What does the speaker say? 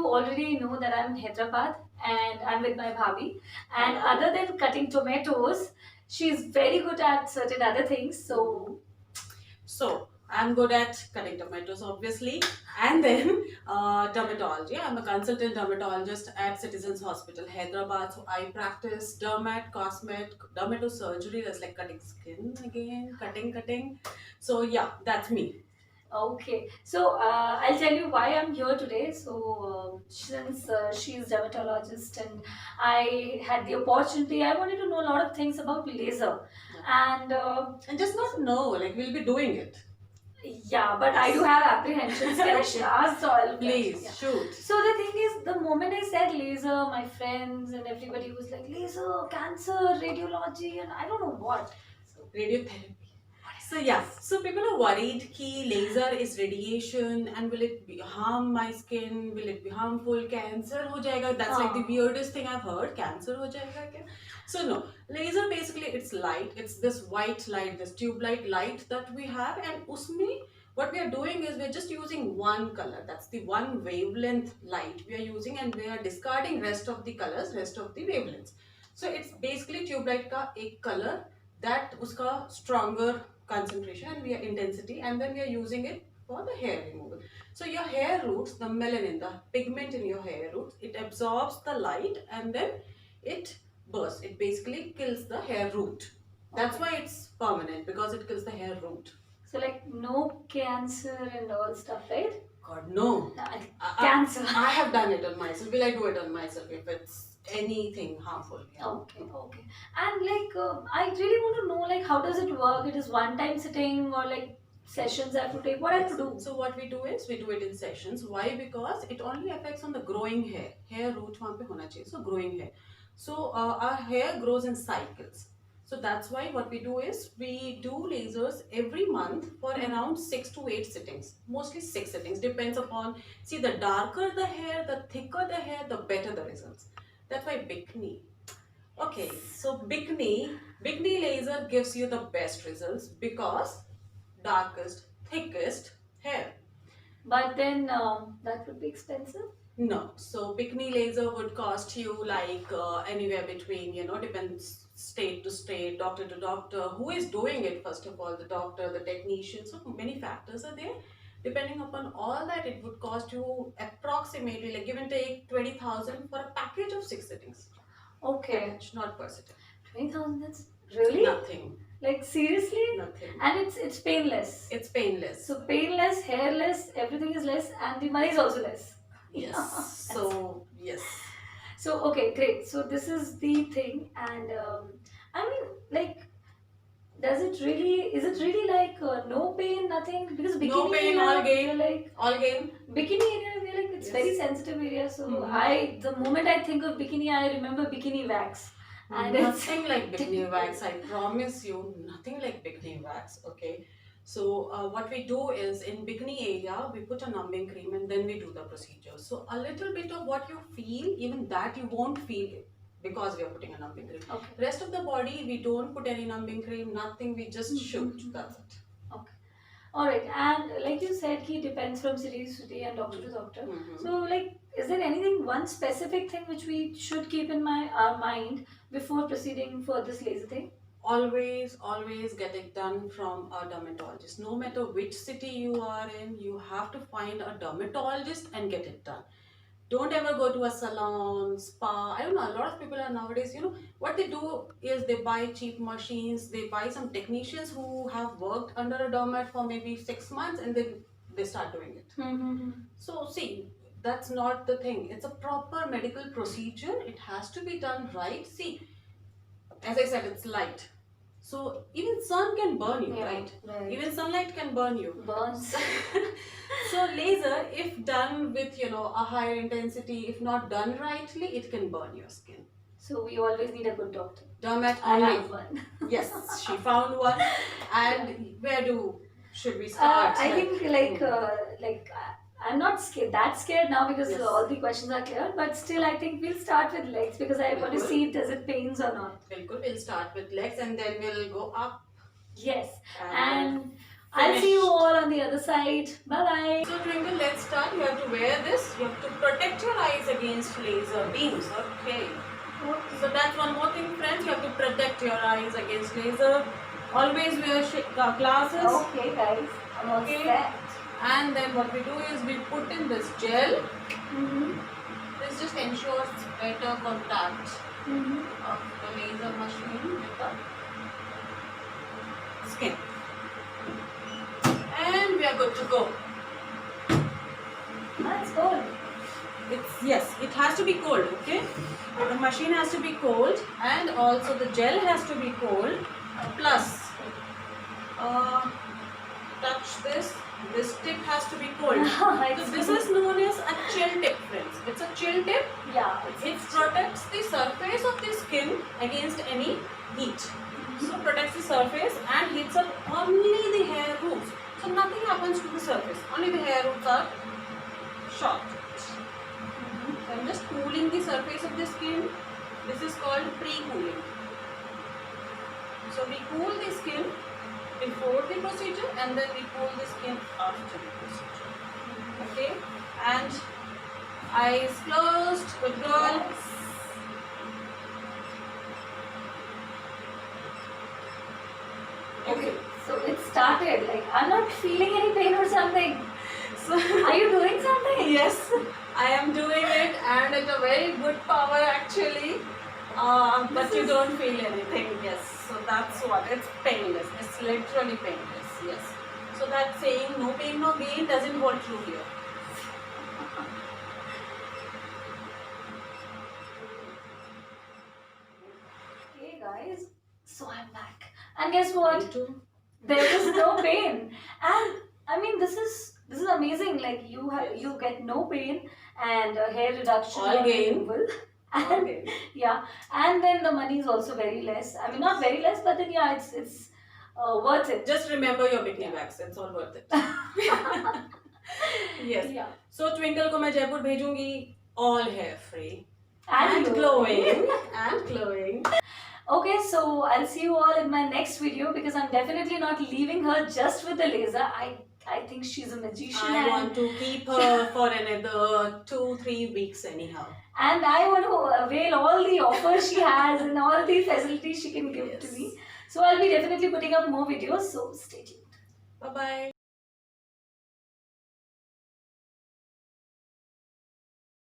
you already know that I'm in Hyderabad and I'm with my bhabhi. And other than cutting tomatoes, she's very good at certain other things. So I'm good at cutting tomatoes, obviously, and then dermatology. I'm a consultant dermatologist at Citizens Hospital, Hyderabad. So I practice dermatosurgery. That's like cutting skin again, cutting. So yeah, that's me. Okay, so I'll tell you why I'm here today. So, since she's dermatologist and I had the opportunity, I wanted to know a lot of things about laser, and And just not know, like we'll be doing it. yeah, but I do have apprehensions. Can I ask all? Please Yeah. shoot. So the thing is, the moment I said laser, my friends and everybody was like, laser, cancer, radiology, and I don't know what. Radiotherapy. So yeah, so people are worried ki laser is radiation and will it be harm my skin? Will it be harmful? Cancer ho jayega? That's like the weirdest thing I've heard. Cancer ho jayega kya? So no, laser basically it's light. It's this white light, this tube light that we have, and usme what we are doing is we're just using one color. That's the one wavelength light we are using, and we are discarding rest of the colors, rest of the wavelengths. So it's basically tube light ka ek color that uska stronger concentration and we are intensity, and then we are using it for the hair removal. So your hair roots, the melanin, the pigment in your hair roots, it absorbs the light and then it bursts. It basically kills the hair root. That's why it's permanent, because it kills the hair root. So like no cancer and all stuff, right? God, no. Cancer. I have done it on myself. Will I do it on myself if it's anything harmful? Yeah. Okay. And like, I really want to know, like, how does it work? It is one-time sitting or like sessions I have to take. What I have to do? So what we do is we do it in sessions. Why? Because it only affects on the growing hair. Hair root वहाँ पे होना चाहिए. So growing hair. So our hair grows in cycles. So that's why what we do is we do lasers every month for around 6 to 8 sittings. Mostly 6 sittings. Depends upon, see, the darker the hair, the thicker the hair, the better the results. That's why bikini. Okay, so bikini laser gives you the best results because darkest, thickest hair. But then that would be expensive. No, so bikini laser would cost you like anywhere between, depends state to state, doctor to doctor. Who is doing it, first of all, the doctor, the technician. So many factors are there. Depending upon all that, it would cost you approximately, like give and take 20,000 for a package of 6 sittings. Okay. Package, not per sitting. 20,000, that's really Nothing. like seriously. Nothing. And it's painless. It's painless. So painless, hairless, everything is less, and the money is also less. Yes. So yes. So okay, great. So this is the thing, and I mean, like, does it really? Is it really like no pain, nothing? Because bikini No pain, area, all gain. like All gain. bikini area, we're like it's Yes. very sensitive area. So Mhm. the moment I think of bikini, I remember bikini wax. And it's Nothing like bikini wax, I promise you, nothing like bikini wax. Okay, so what we do is in bikini area we put a numbing cream and then we do the procedure. So a little bit of what you feel, even that you won't feel it because we are putting a numbing cream. Okay. Rest of the body we don't put any numbing cream, nothing. We just shoot. That's it. Okay. All right. And like you said, he depends from city to city and doctor to doctor. So, like, is there anything, one specific thing which we should keep in our mind before proceeding for this laser thing? Always get it done from a dermatologist. No matter which city you are in, you have to find a dermatologist and get it done. Don't ever go to a salon, spa. I don't know, a lot of people are nowadays, what they do is they buy cheap machines, they buy some technicians who have worked under a dermat for maybe 6 months and then they start doing it. So see, that's not the thing. It's a proper medical procedure. It has to be done right. See, as I said, it's light. So even sun can burn you, right? Even sunlight can burn you. Burns. So laser, if done with a higher intensity, if not done rightly, it can burn your skin. So we always need a good doctor. Dermat I only. have one. Yes, she found one. And where should we start? I think I'm not that scared now because Yes. all the questions are clear. But still, I think we'll start with legs because I want to Bilkul. see does it pains or not. Bilkul, we'll start with legs and then we'll go up. Yes. And And I'll see you all on the other side. Bye bye. So Twinkle, let's start. You have to wear this. You have to protect your eyes against laser beams. Okay. So that's one more thing, friends. You have to protect your eyes against laser. Always wear glasses. Okay, guys. I'm all Okay. set. And then what we do is we put in this gel. Mm-hmm. This just ensures better contact Mm-hmm. of the laser machine with the skin. And we are good to go. That's cool. Yes, it has to be cold, okay? The machine has to be cold and also the gel has to be cold. Plus, touch this. This tip has to be cold. So this is known as a chill tip, friends. It's a chill tip. Yeah. It protects the surface of the skin against any heat. So protects the surface and heats up only the hair roots. So nothing happens to the surface. Only the hair roots are short. So I'm just cooling the surface of the skin. This is called pre-cooling. So we cool the skin before the procedure and then we cool the skin after the procedure. Okay? And eyes closed. Good girl. Okay. So it started. Like I'm not feeling any pain or something. So Are you doing something? yes, I am doing it and at a very good power actually. But you don't feel anything, yes. So that's what, it's painless. It's literally painless, yes. So that saying no pain, no gain doesn't hold true here. Okay, guys. So I'm back. And guess what? Me too. There is no pain. And I mean, this is amazing. Like you get no pain and hair reduction All or gain. removal. And Okay. yeah, and then the money is also very less. I mean, not very less, but then yeah, it's worth it. Just remember your bikini wax, it's all worth it. Yes. Yeah. So Twinkle को मैं जयपुर भेजूंगी, all hair free And and glowing and glowing. Okay, so I'll see you all in my next video because I'm definitely not leaving her just with the laser. I think she's a magician. I want to keep her for another 2-3 weeks anyhow. And I want to avail all the offers she has and all the facilities she can give to Yes. me. So I'll be definitely putting up more videos. So stay tuned. Bye bye.